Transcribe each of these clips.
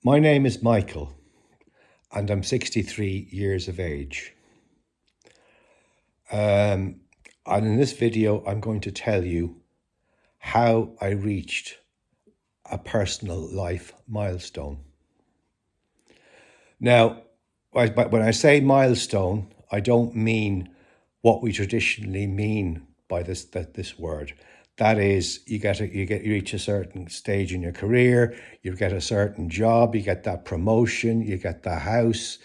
My name is Michael, and I'm 63 years of age. And in this video, I'm going to tell you how I reached a personal life milestone. Now, when I say milestone, I don't mean what we traditionally mean by this word. That is, you reach a certain stage in your career, you get a certain job, you get that promotion, you get the house,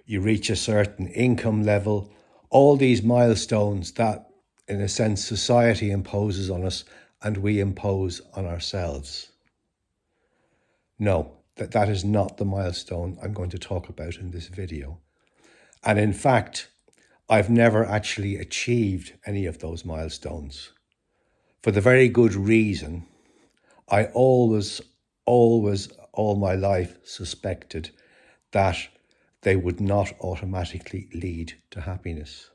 you reach a certain income level. All these milestones that, in a sense, society imposes on us and we impose on ourselves. No, that is not the milestone I'm going to talk about in this video. And in fact, I've never actually achieved any of those milestones. For the very good reason, I always, all my life suspected that they would not automatically lead to happiness.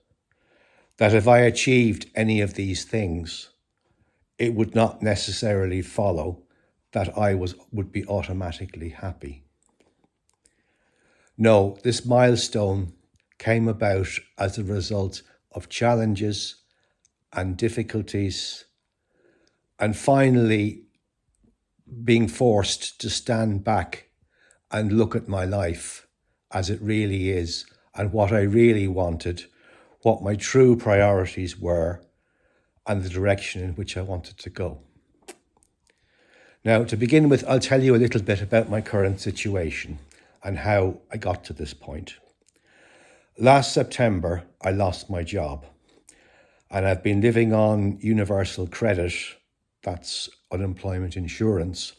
That if I achieved any of these things, it would not necessarily follow that I would be automatically happy. No, this milestone came about as a result of challenges and difficulties, and finally being forced to stand back and look at my life as it really is, and what I really wanted, what my true priorities were, and the direction in which I wanted to go. Now, to begin with, I'll tell you a little bit about my current situation and how I got to this point. Last September, I lost my job, and I've been living on universal credit, that's unemployment insurance,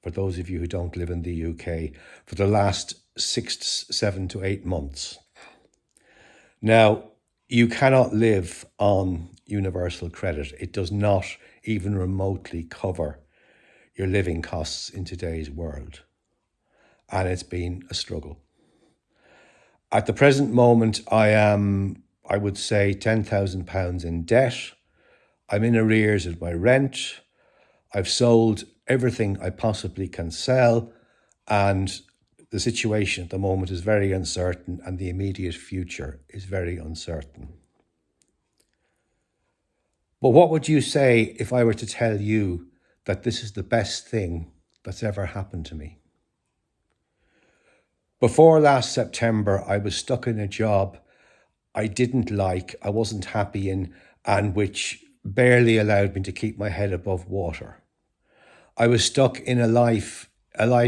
for those of you who don't live in the UK, for the last 7 to 8 months. Now, you cannot live on universal credit. It does not even remotely cover your living costs in today's world. And it's been a struggle. At the present moment, I am, I would say, £10,000 in debt. I'm in arrears of my rent. I've sold everything I possibly can sell, and the situation at the moment is very uncertain, and the immediate future is very uncertain. But what would you say if I were to tell you that this is the best thing that's ever happened to me? Before last September, I was stuck in a job I didn't like, I wasn't happy in, and which barely allowed me to keep my head above water. I was stuck in a life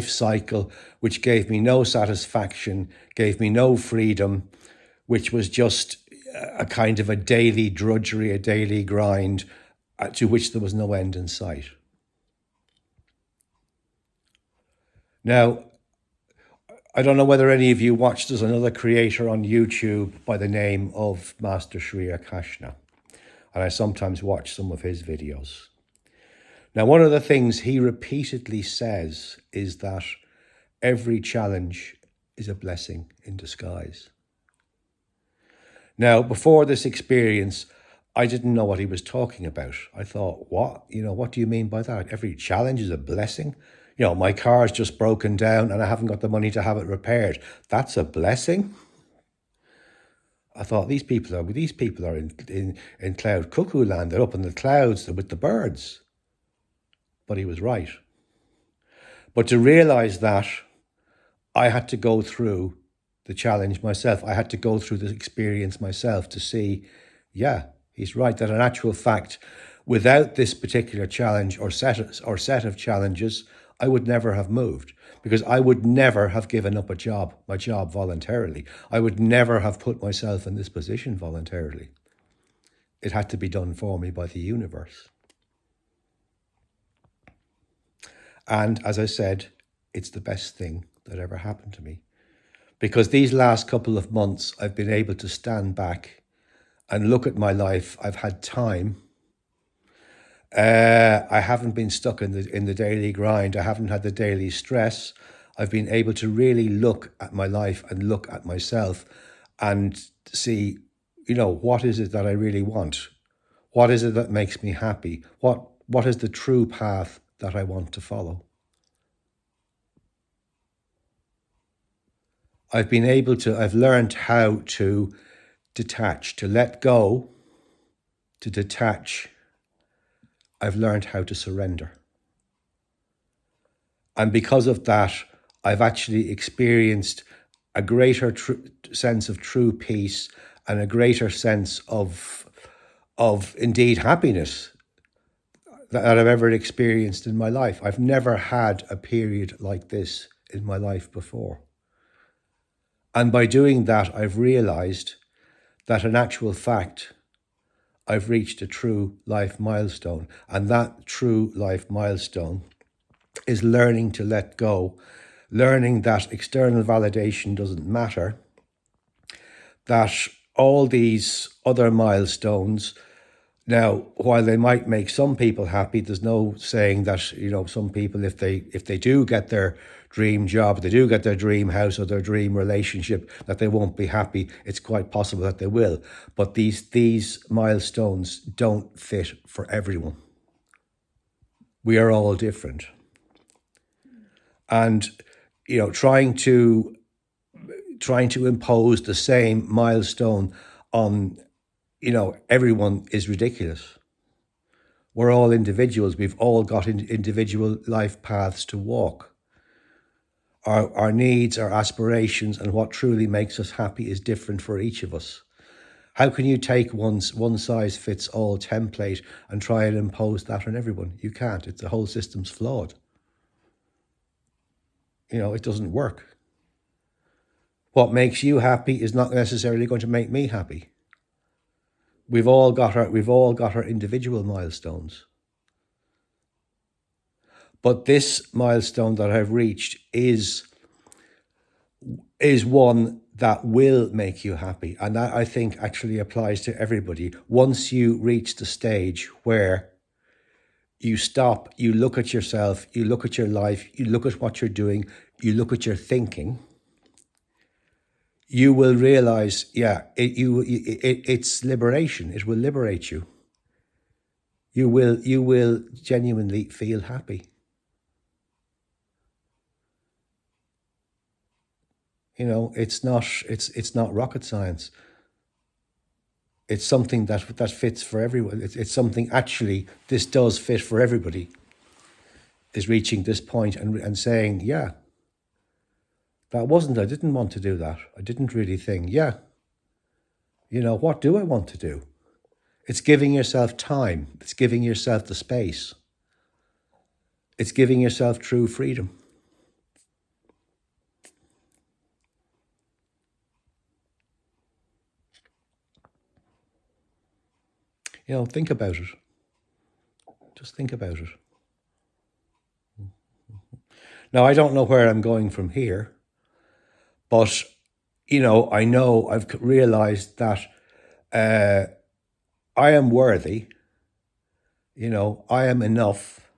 cycle which gave me no satisfaction, gave me no freedom, which was just a kind of a daily drudgery, a daily grind, to which there was no end in sight. Now, I don't know whether any of you watched, there's another creator on YouTube by the name of Master Sri Akashna, and I sometimes watch some of his videos. Now, one of the things he repeatedly says is that every challenge is a blessing in disguise. Now, before this experience, I didn't know what he was talking about. I thought, what? What do you mean by that? Every challenge is a blessing? My car's just broken down and I haven't got the money to have it repaired. That's a blessing? I thought these people are in cloud cuckoo land. They're up in the clouds, they're with the birds. But he was right. But to realize that, I had to go through the challenge myself. I had to go through the experience myself to see, yeah, he's right, that in actual fact, without this particular challenge or set of challenges, I would never have moved, because I would never have given up my job voluntarily. I would never have put myself in this position voluntarily. It had to be done for me by the universe. And as I said, it's the best thing that ever happened to me. Because these last couple of months, I've been able to stand back and look at my life. I've had time. I haven't been stuck in the daily grind. I haven't had the daily stress. I've been able to really look at my life and look at myself and see, what is it that I really want? What is it that makes me happy? What is the true path that I want to follow? I've learned how to detach, to let go, to detach. I've learned how to surrender. And because of that, I've actually experienced a greater sense of true peace and a greater sense of indeed happiness that I've ever experienced in my life. I've never had a period like this in my life before. And by doing that, I've realized that in actual fact, I've reached a true life milestone. And that true life milestone is learning to let go, learning that external validation doesn't matter, that all these other milestones, now, while they might make some people happy, there's no saying that, some people, if they do get their dream job, they do get their dream house or their dream relationship, that they won't be happy. It's quite possible that they will. But these milestones don't fit for everyone. We are all different. And, trying to impose the same milestone on everyone is ridiculous. We're all individuals. We've all got individual life paths to walk. Our needs, our aspirations, and what truly makes us happy is different for each of us. How can you take one size fits all template and try and impose that on everyone? You can't. The whole system's flawed. It doesn't work. What makes you happy is not necessarily going to make me happy. We've all got our individual milestones. But this milestone that I've reached is one that will make you happy. And that, I think, actually applies to everybody. Once you reach the stage where you stop, you look at yourself, you look at your life, you look at what you're doing, you look at your thinking, you will realize, it's liberation. It will liberate you. You will genuinely feel happy. It's not rocket science. It's something that fits for everyone. It's something, actually, this does fit for everybody, is reaching this point and saying, yeah, I didn't want to do that. I didn't really think, what do I want to do? It's giving yourself time. It's giving yourself the space. It's giving yourself true freedom. Think about it. Just think about it. Now, I don't know where I'm going from here, but, I know I've realized that I am worthy, I am enough.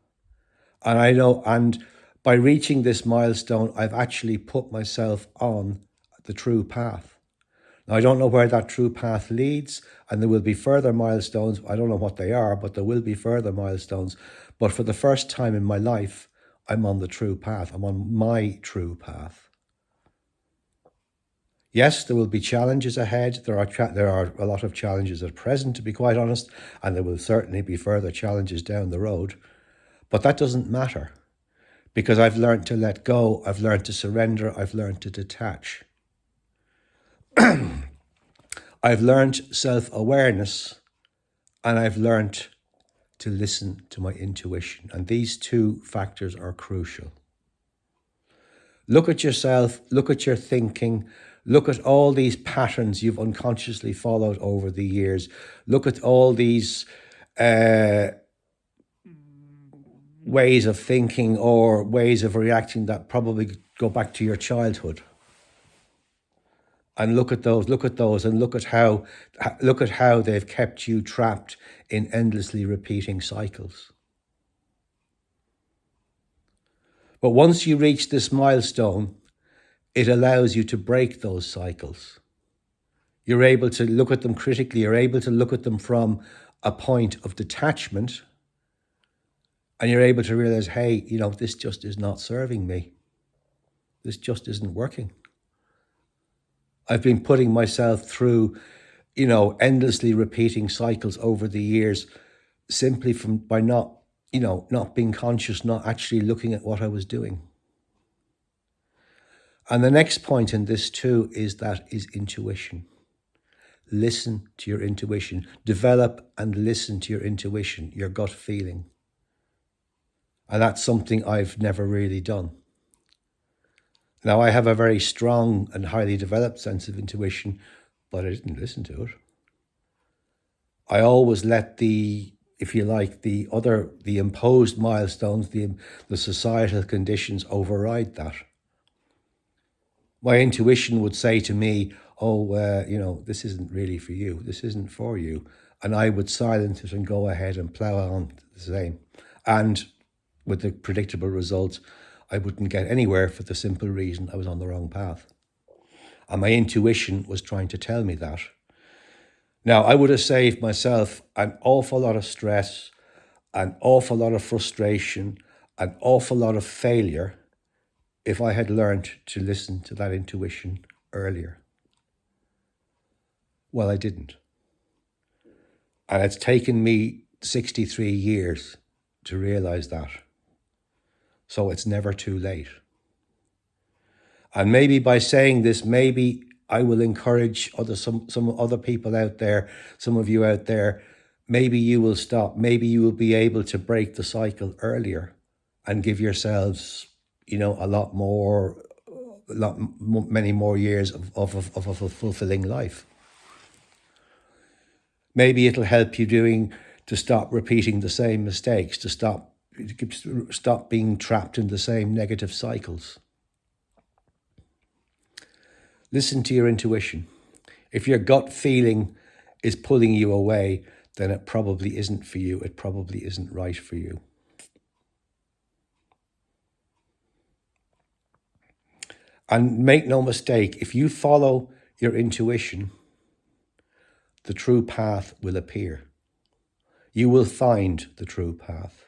And I know, and by reaching this milestone, I've actually put myself on the true path. Now, I don't know where that true path leads, and there will be further milestones. I don't know what they are, but there will be further milestones. But for the first time in my life, I'm on the true path. I'm on my true path. Yes, there will be challenges ahead. There are a lot of challenges at present, to be quite honest, and there will certainly be further challenges down the road. But that doesn't matter, because I've learned to let go. I've learned to surrender. I've learned to detach. I've learned self-awareness, and I've learned to listen to my intuition. And these two factors are crucial. Look at yourself, look at your thinking, look at all these patterns you've unconsciously followed over the years. Look at all these ways of thinking or ways of reacting that probably go back to your childhood. And look at those, and look at how they've kept you trapped in endlessly repeating cycles. But once you reach this milestone, it allows you to break those cycles. You're able to look at them critically. You're able to look at them from a point of detachment, and you're able to realize, hey, this just is not serving me. This just isn't working. I've been putting myself through, endlessly repeating cycles over the years simply by not, not being conscious, not actually looking at what I was doing. And the next point in this too is intuition. Listen to your intuition. Develop and listen to your intuition, your gut feeling. And that's something I've never really done. Now, I have a very strong and highly developed sense of intuition, but I didn't listen to it. I always let the imposed milestones, the societal conditions override that. My intuition would say to me, this isn't really for you. This isn't for you. And I would silence it and go ahead and plow on the same. And with the predictable results, I wouldn't get anywhere for the simple reason I was on the wrong path. And my intuition was trying to tell me that. Now, I would have saved myself an awful lot of stress, an awful lot of frustration, an awful lot of failure if I had learned to listen to that intuition earlier. Well, I didn't. And it's taken me 63 years to realize that. So it's never too late. And maybe by saying this, maybe I will encourage some other people out there, some of you out there, maybe you will stop. Maybe you will be able to break the cycle earlier and give yourselves, many more years of a fulfilling life. Maybe it'll help you to stop repeating the same mistakes, to stop being trapped in the same negative cycles. Listen to your intuition. If your gut feeling is pulling you away, then it probably isn't for you. It probably isn't right for you. And make no mistake, if you follow your intuition, the true path will appear. You will find the true path.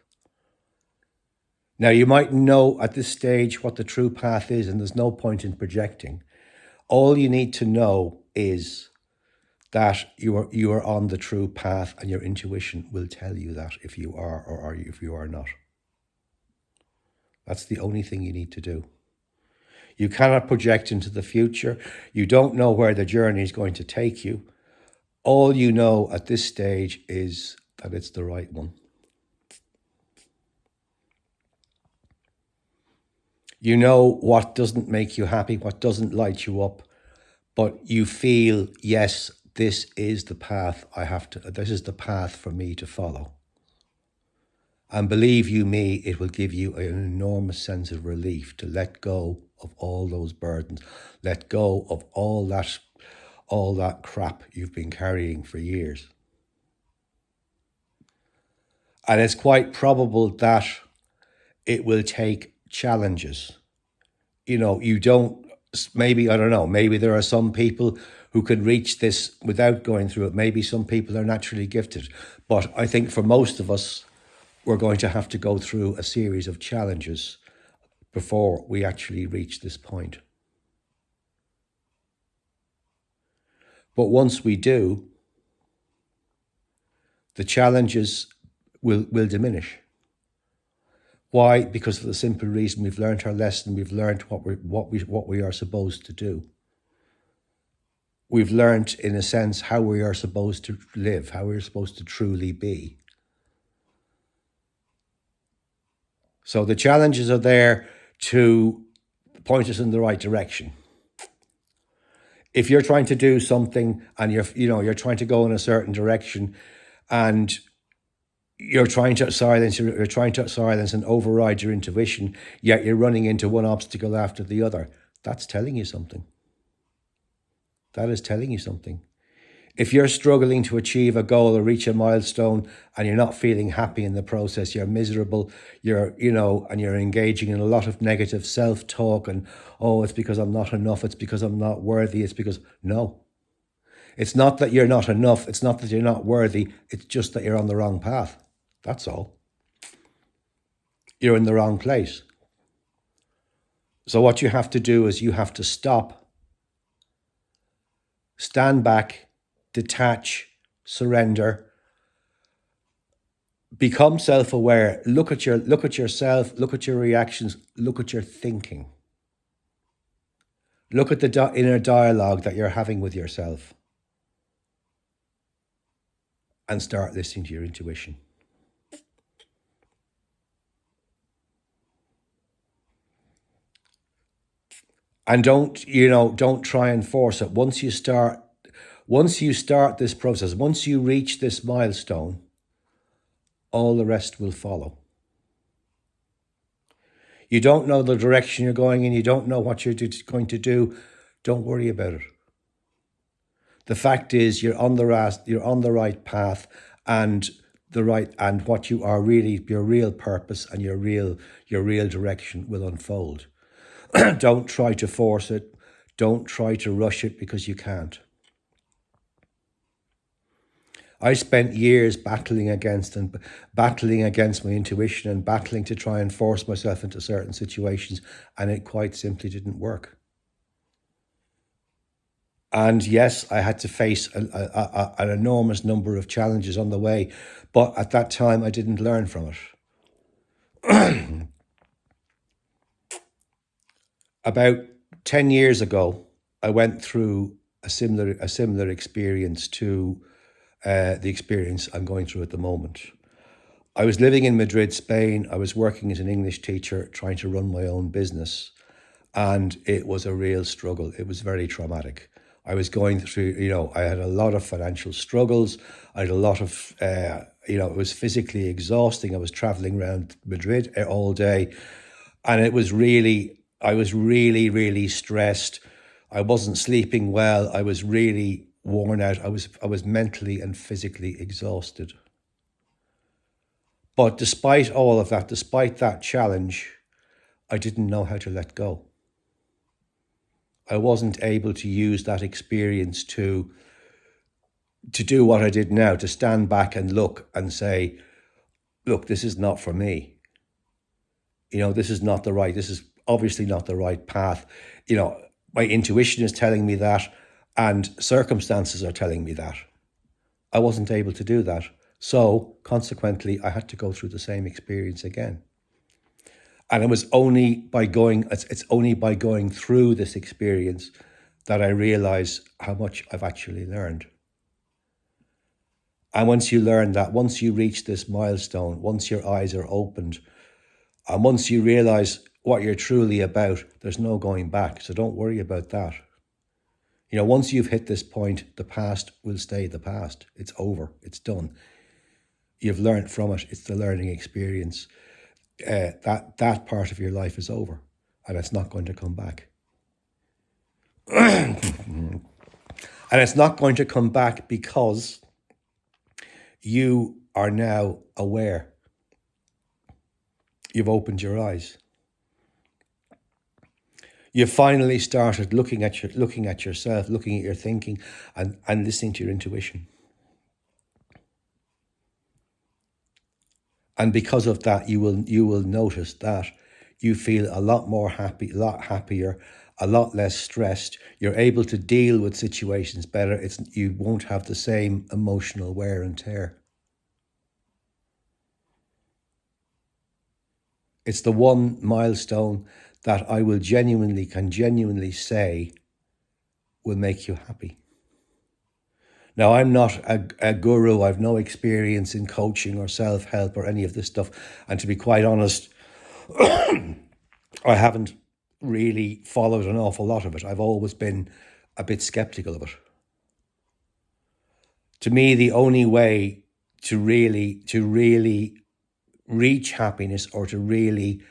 Now, you might know at this stage what the true path is, and there's no point in projecting. All you need to know is that you are on the true path, and your intuition will tell you that if you are or if you are not. That's the only thing you need to do. You cannot project into the future. You don't know where the journey is going to take you. All you know at this stage is that it's the right one. You know what doesn't make you happy, what doesn't light you up, but you feel, yes, this is the path this is the path for me to follow. And believe you me, it will give you an enormous sense of relief to let go of all those burdens, let go of all that crap you've been carrying for years. And it's quite probable that it will take challenges. Maybe there are some people who can reach this without going through it. Maybe some people are naturally gifted. But I think for most of us, we're going to have to go through a series of challenges before we actually reach this point. But once we do, the challenges will diminish. Why? Because of the simple reason we've learned our lesson. We've learned what we are supposed to do. We've learned, in a sense, how we are supposed to live, how we're supposed to truly be. So the challenges are there to point us in the right direction. If you're trying to do something and you're trying to go in a certain direction, and you're trying to silence and override your intuition, yet you're running into one obstacle after the other, that's telling you something. That is telling you something. If you're struggling to achieve a goal or reach a milestone and you're not feeling happy in the process, you're miserable, and you're engaging in a lot of negative self-talk and, it's because I'm not enough, it's because I'm not worthy, no. It's not that you're not enough, it's not that you're not worthy, it's just that you're on the wrong path. That's all. You're in the wrong place. So what you have to do is you have to stop stand back, detach, surrender, become self-aware, look at yourself, look at your reactions, look at your thinking. Look at the inner dialogue that you're having with yourself and start listening to your intuition. And don't try and force it. Once you start this process, once you reach this milestone, all the rest will follow. You don't know the direction you're going in, you don't know what you're going to do, don't worry about it. The fact is you're on the right path, and what you are really, your real purpose and your real direction will unfold. Don't try to force it. Don't try to rush it, because you can't. I spent years battling against my intuition and battling to try and force myself into certain situations, and it quite simply didn't work. And yes, I had to face an enormous number of challenges on the way, but at that time I didn't learn from it. About 10 years ago, I went through a similar experience to the experience I'm going through at the moment. I was living in Madrid, Spain. I was working as an English teacher, trying to run my own business, and it was a real struggle. It was very traumatic. I was going through, I had a lot of financial struggles. I had a lot of, it was physically exhausting. I was traveling around Madrid all day, and I was really, really stressed. I wasn't sleeping well. I was really worn out. I was mentally and physically exhausted. But despite all of that, despite that challenge, I didn't know how to let go. I wasn't able to use that experience to do what I did now, to stand back and look and say, look, this is not for me. This is obviously not the right path. My intuition is telling me that, and circumstances are telling me that. I wasn't able to do that. So consequently, I had to go through the same experience again. And it's only by going through this experience that I realize how much I've actually learned. And once you learn that, once you reach this milestone, once your eyes are opened, and once you realize what you're truly about, there's no going back. So don't worry about that. Once you've hit this point, the past will stay the past. It's over. It's done. You've learned from it. It's the learning experience. That part of your life is over, and it's not going to come back. And it's not going to come back because you are now aware. You've opened your eyes. You've finally started looking at yourself, looking at your thinking, and listening to your intuition. And because of that, you will notice that you feel a lot more happy, a lot happier, a lot less stressed. You're able to deal with situations better. You won't have the same emotional wear and tear. It's the one milestone that I can genuinely say will make you happy. Now, I'm not a guru. I've no experience in coaching or self-help or any of this stuff. And to be quite honest, I haven't really followed an awful lot of it. I've always been a bit skeptical of it. To me, the only way to really reach happiness, or to really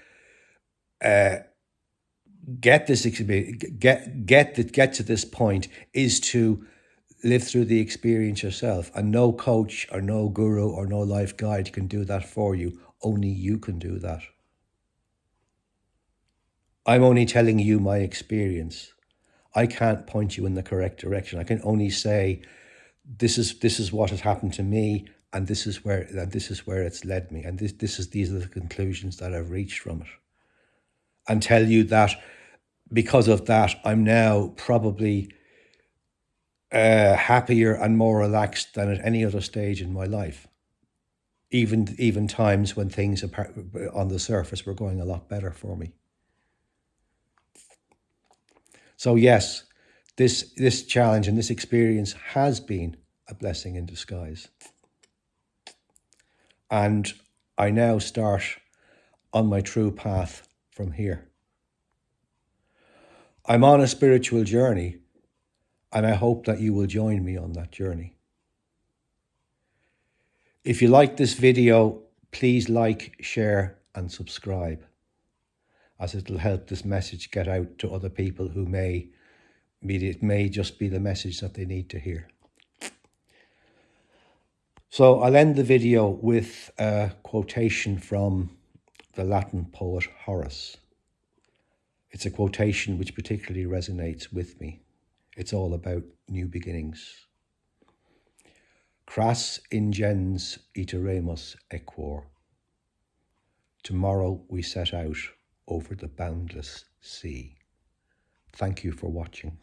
get this experience, get to this point, is to live through the experience yourself. And no coach or no guru or no life guide can do that for you. Only you can do that. I'm only telling you my experience. I can't point you in the correct direction. I can only say, this is what has happened to me, and this is where it's led me, and these are the conclusions that I've reached from it. And tell you that because of that, I'm now probably happier and more relaxed than at any other stage in my life. Even times when things on the surface were going a lot better for me. So yes, this challenge and this experience has been a blessing in disguise. And I now start on my true path from here. I'm on a spiritual journey, and I hope that you will join me on that journey. If you like this video, please like, share, and subscribe, as it'll help this message get out to other people who it may just be the message that they need to hear. So I'll end the video with a quotation from the Latin poet Horace. It's a quotation which particularly resonates with me. It's all about new beginnings. Cras ingens iteremus equor. Tomorrow we set out over the boundless sea. Thank you for watching.